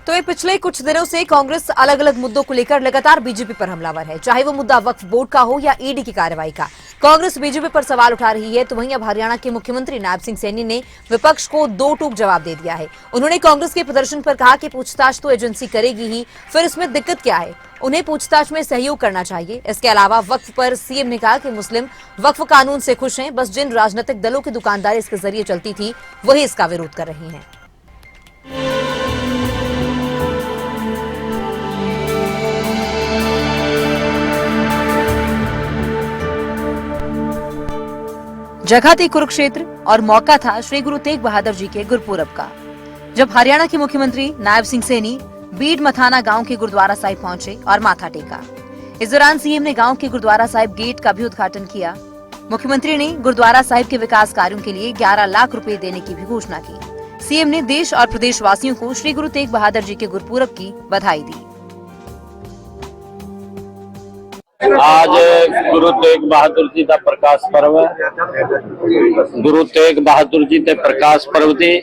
तो ये पिछले कुछ दिनों से कांग्रेस अलग अलग मुद्दों को लेकर लगातार बीजेपी पर हमलावर है, चाहे वो मुद्दा वक्फ बोर्ड का हो या ईडी की कार्रवाई का। कांग्रेस बीजेपी पर सवाल उठा रही है, तो वहीं अब हरियाणा के मुख्यमंत्री नायब सिंह सैनी ने विपक्ष को दो टूक जवाब दे दिया है। उन्होंने कांग्रेस के प्रदर्शन पर कहा कि पूछताछ तो एजेंसी करेगी ही, फिर इसमें दिक्कत क्या है, उन्हें पूछताछ में सहयोग करना चाहिए। इसके अलावा वक्फ पर सीएम ने कहा कि मुस्लिम वक्फ कानून से खुश हैं, बस जिन राजनीतिक दलों की दुकानदारी इसके जरिए चलती थी वही इसका विरोध कर रही हैं। जगह थी कुरुक्षेत्र और मौका था श्री गुरु तेग बहादुर जी के गुरपुरब का, जब हरियाणा के मुख्यमंत्री नायब सिंह सैनी बीड मथाना गांव के गुरुद्वारा साहिब पहुंचे और माथा टेका। इस दौरान सीएम ने गांव के गुरुद्वारा साहिब गेट का भी उद्घाटन किया। मुख्यमंत्री ने गुरुद्वारा साहिब के विकास कार्यों के लिए 11 लाख रुपए देने की भी घोषणा की। सीएम ने देश और प्रदेश वासियों को श्री गुरु तेग बहादुर जी के गुरपुरब की बधाई दी। आज गुरु तेग बहादुर जी का प्रकाश पर्व है। गुरु तेग बहादुर जी के प्रकाश पर्व की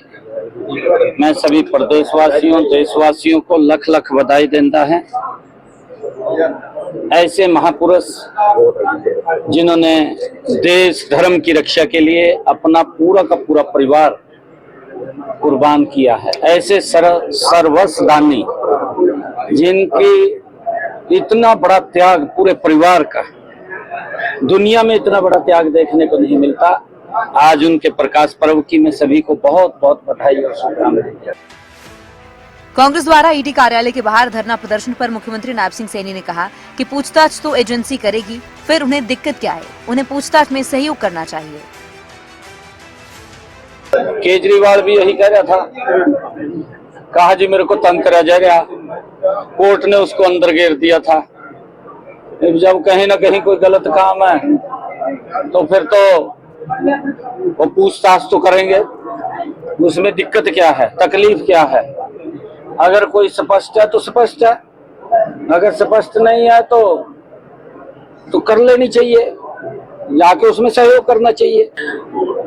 मैं सभी प्रदेशवासियों देशवासियों को लख लख बधाई देता है। ऐसे महापुरुष जिन्होंने देश धर्म की रक्षा के लिए अपना पूरा का पूरा परिवार कुर्बान किया है, ऐसे सर्वस्व दानी जिनकी इतना बड़ा त्याग पूरे परिवार का दुनिया में इतना बड़ा त्याग देखने को नहीं मिलता। आज उनके प्रकाश पर्व की मैं सभी को बहुत बहुत बधाई और शुभकामनाएं। कांग्रेस द्वारा ईडी कार्यालय के बाहर धरना प्रदर्शन पर मुख्यमंत्री नायब सिंह सैनी ने कहा कि पूछताछ तो एजेंसी करेगी, फिर उन्हें दिक्कत क्या है, उन्हें पूछताछ में सहयोग करना चाहिए। केजरीवाल भी यही कह रहा था, कहा जी मेरे को तंग करा जाएगा, कोर्ट ने उसको अंदर घेर दिया था। जब कहीं ना कहीं कोई गलत काम है तो फिर तो वो पूछताछ तो करेंगे, उसमें दिक्कत क्या है, तकलीफ क्या है। अगर कोई स्पष्ट है तो स्पष्ट है, अगर स्पष्ट नहीं है तो कर लेनी चाहिए, जाके उसमें सहयोग करना चाहिए।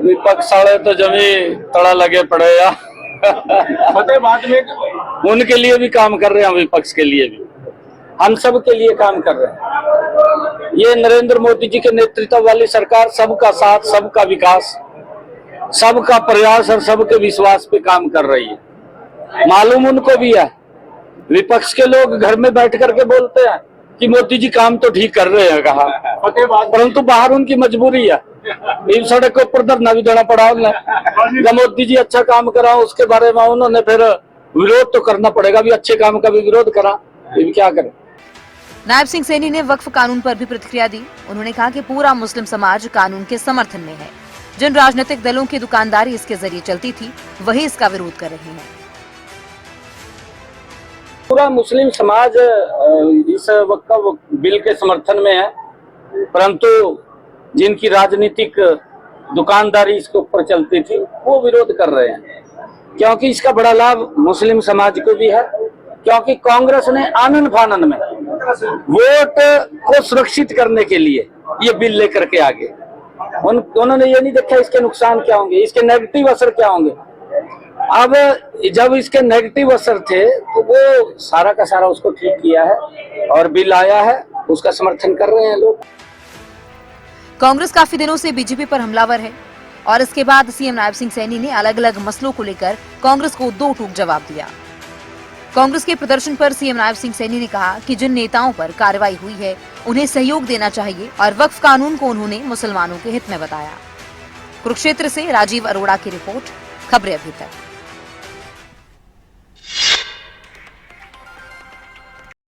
विपक्ष वाले तो जमी तड़ा लगे पड़े या बाद में उनके लिए भी काम कर रहे हैं, विपक्ष के लिए भी, हम सब के लिए काम कर रहे हैं। ये नरेंद्र मोदी जी के नेतृत्व वाली सरकार सबका साथ, सबका विकास, सबका प्रयास और सबके विश्वास पे काम कर रही है। मालूम उनको भी है, विपक्ष के लोग घर में बैठ करके बोलते हैं कि मोदी जी काम तो ठीक कर रहे हैं, कहा, परंतु बाहर उनकी मजबूरी है। इन सड़क के ऊपर धरना भी देना पड़ा उन्हें। जब मोदी जी अच्छा काम करा उसके बारे में उन्होंने फिर विरोध तो करना पड़ेगा, भी अच्छे काम का भी विरोध करा, ये क्या करें। नायब सिंह सैनी ने वक्फ कानून पर भी प्रतिक्रिया दी। उन्होंने कहा कि पूरा मुस्लिम समाज कानून के समर्थन में है, जिन राजनीतिक दलों की दुकानदारी इसके जरिए चलती थी वही इसका विरोध कर रहे हैं। पूरा मुस्लिम समाज इस वक्फ बिल के समर्थन में है, परंतु जिनकी राजनीतिक दुकानदारी इसके ऊपर चलती थी वो विरोध कर रहे हैं, क्योंकि इसका बड़ा लाभ मुस्लिम समाज को भी है। क्योंकि कांग्रेस ने आनन फानन में वोट को सुरक्षित करने के लिए ये बिल लेकर के आगे उन्होंने ये नहीं देखा इसके नुकसान क्या होंगे, इसके नेगेटिव असर क्या होंगे। अब जब इसके नेगेटिव असर थे तो वो सारा का सारा उसको ठीक किया है और बिल आया है, उसका समर्थन कर रहे हैं लोग। कांग्रेस काफी दिनों से बीजेपी पर हमलावर है और इसके बाद सीएम नायब सिंह सैनी ने अलग अलग मसलों को लेकर कांग्रेस को दो टूक जवाब दिया। कांग्रेस के प्रदर्शन पर सीएम नायब सिंह सैनी ने कहा कि जिन नेताओं पर कार्रवाई हुई है उन्हें सहयोग देना चाहिए और वक्फ कानून को उन्होंने मुसलमानों के हित में बताया। कुरुक्षेत्र से राजीव अरोड़ा की रिपोर्ट, खबरें अभी तक।